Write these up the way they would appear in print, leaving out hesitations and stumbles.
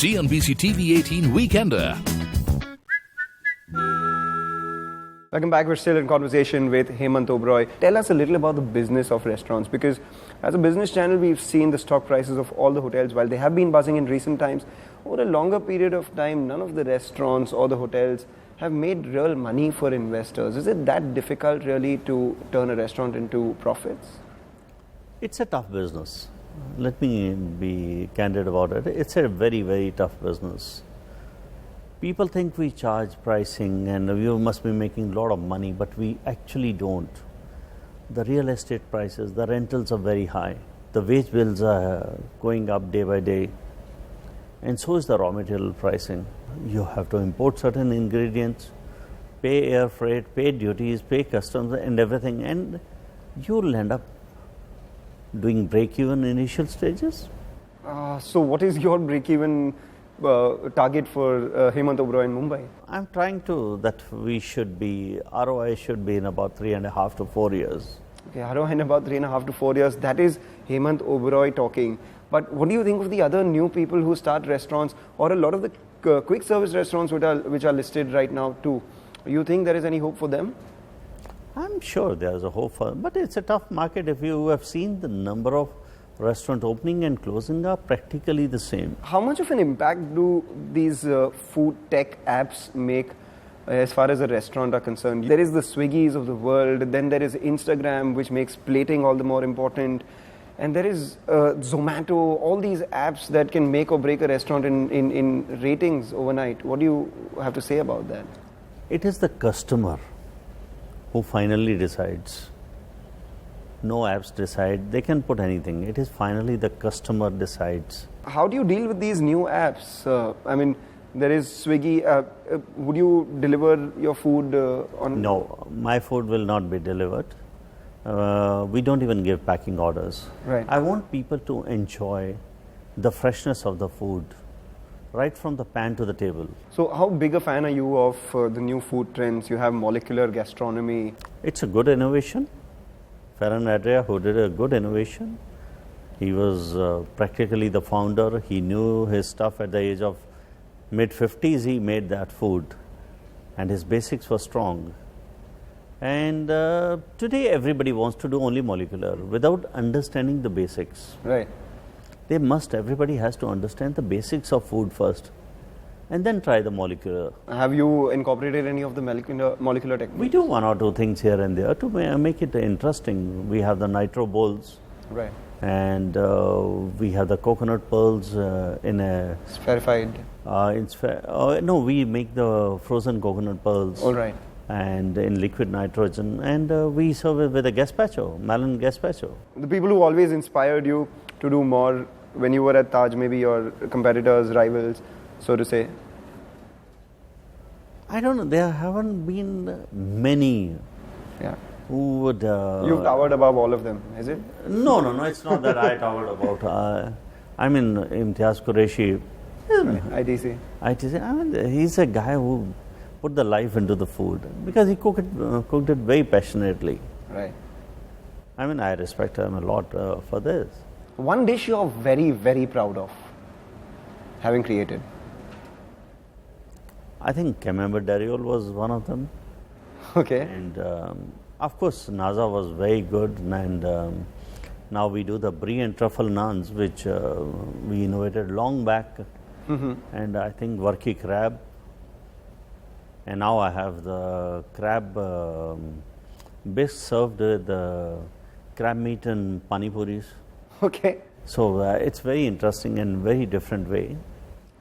CNBC-TV18 Weekender. Welcome back. We're still in conversation with Hemant Oberoi. Tell us a little about the business of restaurants, because as a business channel, we've seen the stock prices of all the hotels. While they have been buzzing in recent times, over a longer period of time, none of the restaurants or the hotels have made real money for investors. Is it that difficult really to turn a restaurant into profits? It's a tough business. Let me be candid about it. It's a very, very tough business. People think we charge pricing and we must be making a lot of money, but we actually don't. The real estate prices, the rentals are very high. The wage bills are going up day by day. And so is the raw material pricing. You have to import certain ingredients, pay air freight, pay duties, pay customs and everything. And you'll end up doing break-even initial stages. So what is your break-even target for Hemant Oberoi in Mumbai? I'm trying to, that we should be, ROI should be in about 3.5 to 4 years. Okay, ROI in about 3.5 to 4 years. That is Hemant Oberoi talking. But what do you think of the other new people who start restaurants, or a lot of the quick service restaurants which are listed right now too? You think there is any hope for them? I'm sure there's a hope for them, but it's a tough market. If you have seen the number of restaurant opening and closing are practically the same. How much of an impact do these food tech apps make as far as a restaurant are concerned? There is the Swiggies of the world, then there is Instagram, which makes plating all the more important, and there is Zomato, all these apps that can make or break a restaurant in ratings overnight. What do you have to say about that? It is the customer who finally decides. No apps decide. They can put anything. It is finally the customer decides. How do you deal with these new apps? I mean, there is Swiggy. Would you deliver your food on? No, my food will not be delivered. We don't even give packing orders. Right. I want people to enjoy the freshness of the food, right from the pan to the table. So how big a fan are you of the new food trends? You have molecular gastronomy. It's a good innovation. Ferran Adria, who did a good innovation. He was practically the founder. He knew his stuff at the age of mid-50s. He made that food and his basics were strong. And today everybody wants to do only molecular without understanding the basics. Right. Everybody has to understand the basics of food first and then try the molecular. Have you incorporated any of the molecular techniques? We do one or two things here and there to make it interesting. We have the nitro bowls. Right. And we have the coconut pearls in a... Spherified? No, we make the frozen coconut pearls. All right. And in liquid nitrogen. And we serve it with a gazpacho, melon gazpacho. The people who always inspired you to do more when you were at Taj, maybe your competitors, rivals, so to say? I don't know. There haven't been many who would... You've towered above all of them, is it? No. It's not that I towered about. I mean, Imtiaz Qureshi. ITC. I mean, he's a guy who put the life into the food because he cooked it very passionately. Right. I mean, I respect him a lot for this. One dish you're very, very proud of having created? I think Camembert Dariol was one of them. Okay. And of course, Naza was very good. And now we do the brie and truffle naans, which we innovated long back. Mm-hmm. And I think Varki crab. And now I have the crab bisque served with crab meat and Pani Puris. Okay. So it's very interesting and very different way.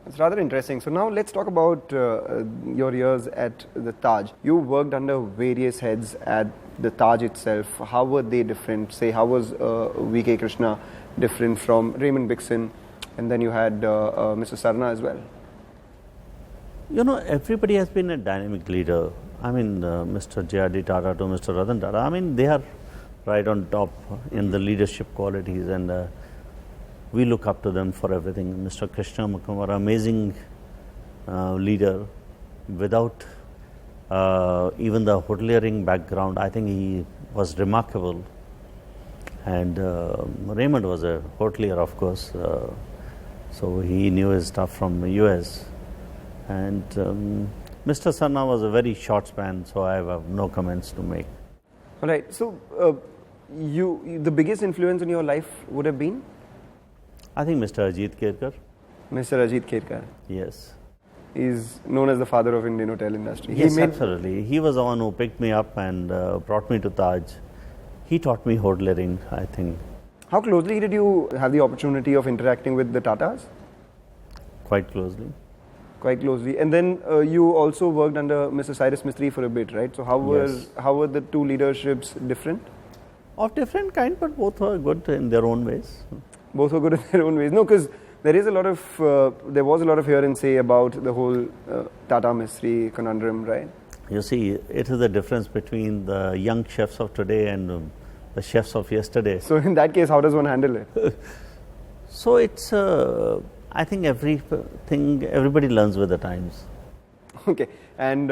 It's rather interesting. So now let's talk about your years at the Taj. You worked under various heads at the Taj itself. How were they different? Say, how was V.K. Krishna different from Raymond Bixon? And then you had Mr. Sarna as well. You know, everybody has been a dynamic leader. I mean, Mr. J.R.D. Tata to Mr. Ratan Tata. I mean, they are right on top in the leadership qualities, and we look up to them for everything. Mr. Krishna Makamara, amazing leader without even the hoteliering background. I think he was remarkable. And Raymond was a hotelier, of course. So he knew his stuff from the US. And Mr. Sarna was a very short span, so I have no comments to make. All right. So the biggest influence in your life would have been? I think Mr. Ajit Kerkar. Mr. Ajit Kerkar. Yes. He's known as the father of Indian hotel industry. Yes, absolutely. He was the one who picked me up and brought me to Taj. He taught me hoteliering, I think. How closely did you have the opportunity of interacting with the Tatas? Quite closely. Quite closely. And then you also worked under Mr. Cyrus Mistry for a bit, right? So how were the two leaderships different? Of different kind, but both were good in their own ways. Both were good in their own ways. No, because there was a lot of hear and say about the whole Tata Mistry conundrum, right? You see, it is the difference between the young chefs of today and the chefs of yesterday. So in that case, how does one handle it? So it's, I think everybody learns with the times. Okay. And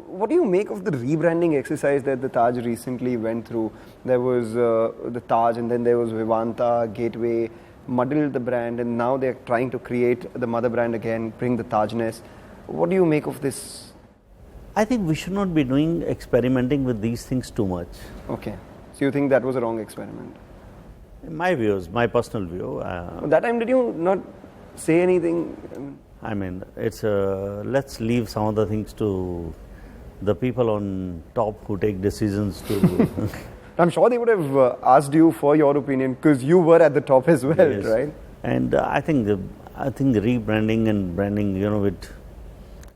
what do you make of the rebranding exercise that the Taj recently went through? There was the Taj, and then there was Vivanta, Gateway, muddled the brand, and now they're trying to create the mother brand again, bring the Tajness. What do you make of this? I think we should not be experimenting with these things too much. Okay. So you think that was a wrong experiment? My views, my personal view. That time, did you not say anything? I mean, it's let's leave some of the things to the people on top who take decisions to. I'm sure they would have asked you for your opinion because you were at the top as well, yes. Right? And I think the rebranding and branding,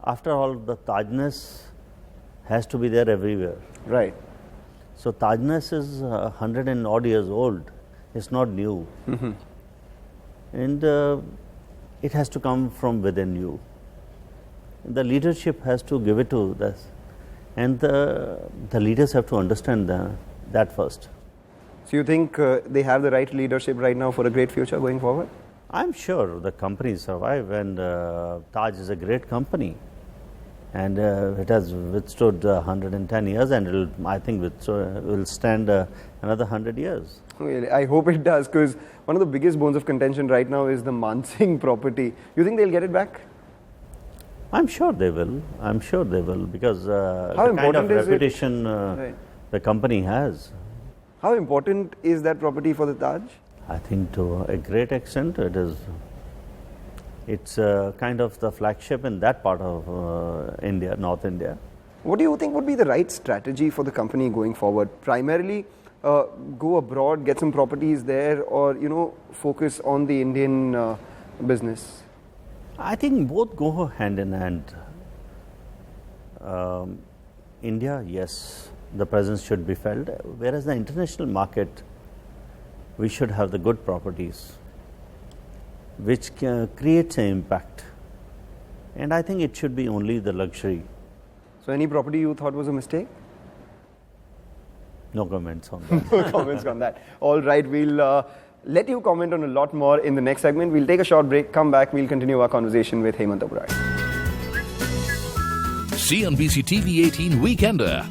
after all, the Tajness has to be there everywhere. Right. So Tajness is 100 and odd years old. It's not new. Mm-hmm. And it has to come from within you. The leadership has to give it to us. And the leaders have to understand that first. So you think they have the right leadership right now for a great future going forward? I'm sure the companies survive, and Taj is a great company. And it has withstood 110 years, and I think will stand another 100 years. Really, I hope it does, because one of the biggest bones of contention right now is the Mansingh property. You think they'll get it back? I'm sure they will. I'm sure they will, because the kind of is reputation right. the company has. How important is that property for the Taj? I think to a great extent it is. It's kind of the flagship in that part of India, North India. What do you think would be the right strategy for the company going forward? Primarily go abroad, get some properties there, or focus on the Indian business? I think both go hand in hand. India, yes, the presence should be felt, whereas the international market, we should have the good properties which creates an impact. And I think it should be only the luxury. So any property you thought was a mistake? No comments on that. No comments on that. All right, we'll let you comment on a lot more in the next segment. We'll take a short break, come back, we'll continue our conversation with Hemant Oberoi. CNBC-TV18 Weekender